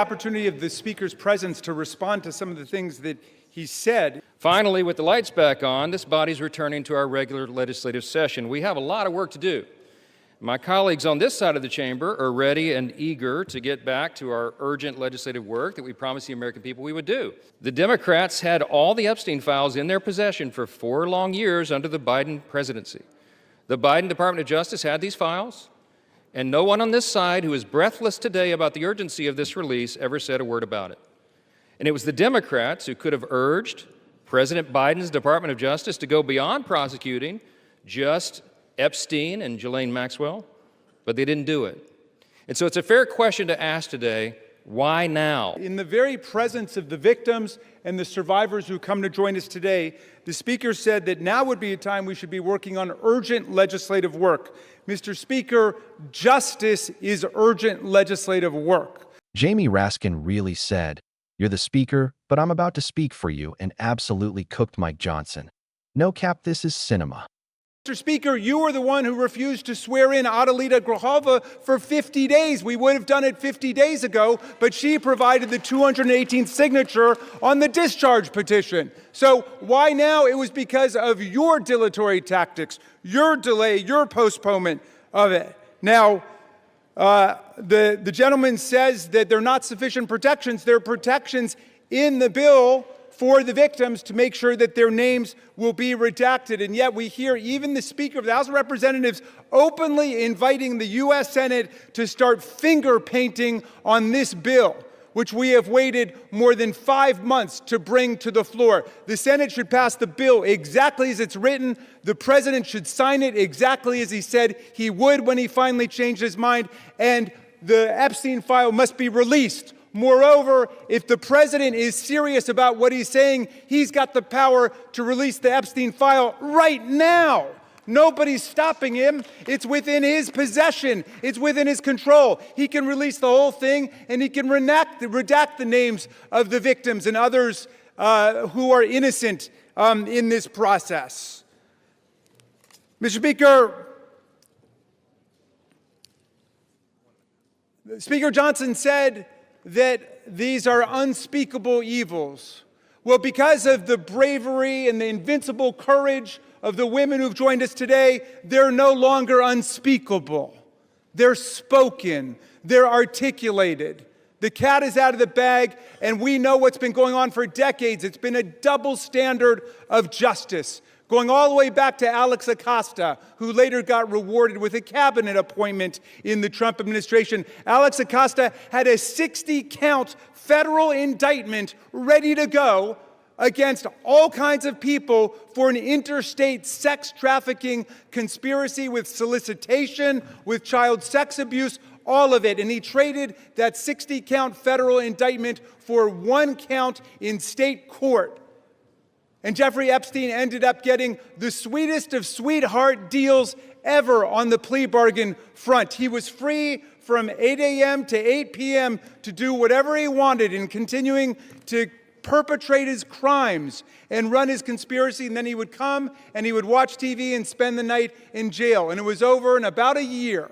Opportunity of the Speaker's presence to respond to some of the things that he said. Finally, with the lights back on, this body's returning to our regular legislative session. We have a lot of work to do. My colleagues on this side of the chamber are ready and eager to get back to our urgent legislative work that we promised the American people we would do. The Democrats had all the Epstein files in their possession for 4 long years under the Biden presidency. The Biden Department of Justice had these files, and no one on this side who is breathless today about the urgency of this release ever said a word about it. And it was the Democrats who could have urged President Biden's Department of Justice to go beyond prosecuting just Epstein and Ghislaine Maxwell, but they didn't do it. And so it's a fair question to ask today, why now? In the very presence of the victims and the survivors who come to join us today, the Speaker said that now would be a time we should be working on urgent legislative work. Mr. Speaker, justice is urgent legislative work. Jamie Raskin really said, "You're the Speaker, but I'm about to speak for you," and absolutely cooked Mike Johnson. No cap, this is cinema. Mr. Speaker, you were the one who refused to swear in Adelita Grajova for 50 days. We would have done it 50 days ago, but she provided the 218th signature on the discharge petition. So why now? It was because of your dilatory tactics, your delay, your postponement of it. Now, the gentleman says that there are not sufficient protections. There are protections in the bill for the victims to make sure that their names will be redacted. And yet we hear even the Speaker of the House of Representatives openly inviting the U.S. Senate to start finger painting on this bill, which we have waited more than 5 months to bring to the floor. The Senate should pass the bill exactly as it's written. The President should sign it exactly as he said he would when he finally changed his mind. And the Epstein file must be released. Moreover, if the President is serious about what he's saying, he's got the power to release the Epstein file right now. Nobody's stopping him. It's within his possession. It's within his control. He can release the whole thing, and he can redact the names of the victims and others who are innocent in this process. Mr. Speaker, Speaker Johnson said that these are unspeakable evils. Well, because of the bravery and the invincible courage of the women who've joined us today, they're no longer unspeakable. They're spoken. They're articulated. The cat is out of the bag, and we know what's been going on for decades. It's been a double standard of justice, going all the way back to Alex Acosta, who later got rewarded with a cabinet appointment in the Trump administration. Alex Acosta had a 60-count federal indictment ready to go against all kinds of people for an interstate sex trafficking conspiracy with solicitation, with child sex abuse, all of it. And he traded that 60-count federal indictment for 1 count in state court. And Jeffrey Epstein ended up getting the sweetest of sweetheart deals ever on the plea bargain front. He was free from 8 a.m. to 8 p.m. to do whatever he wanted and continuing to perpetrate his crimes and run his conspiracy. And then he would come and he would watch TV and spend the night in jail. And it was over in about a year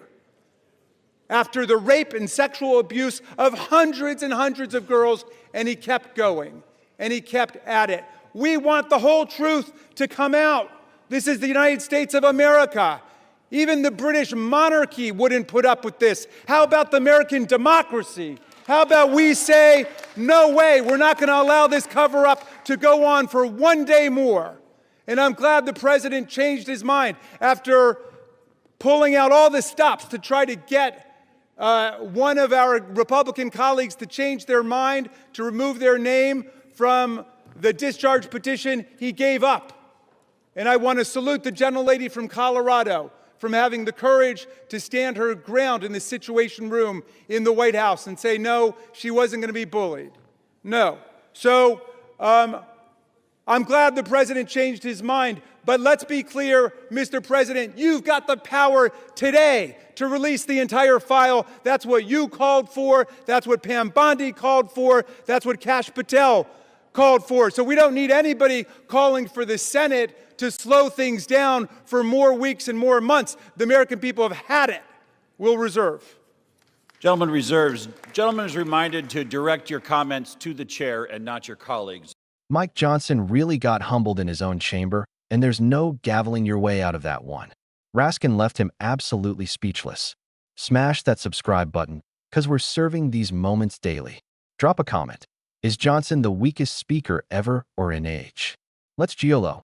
after the rape and sexual abuse of hundreds and hundreds of girls. And he kept going and he kept at it. We want the whole truth to come out. This is the United States of America. Even the British monarchy wouldn't put up with this. How about the American democracy? How about we say, no way, we're not going to allow this cover-up to go on for 1 day more. And I'm glad the President changed his mind after pulling out all the stops to try to get one of our Republican colleagues to change their mind, to remove their name from the discharge petition. He gave up. And I want to salute the gentlelady from Colorado from having the courage to stand her ground in the Situation Room in the White House and say, no, she wasn't going to be bullied. No. So I'm glad the President changed his mind. But let's be clear, Mr. President, you've got the power today to release the entire file. That's what you called for. That's what Pam Bondi called for. That's what Kash Patel called for. So we don't need anybody calling for the Senate to slow things down for more weeks and more months. The American people have had it. We'll reserve. Gentleman reserves. Gentleman is reminded to direct your comments to the chair and not your colleagues. Mike Johnson really got humbled in his own chamber, and there's no gaveling your way out of that one. Raskin left him absolutely speechless. Smash that subscribe button, because we're serving these moments daily. Drop a comment. Is Johnson the weakest speaker ever or in age? Let's GOP.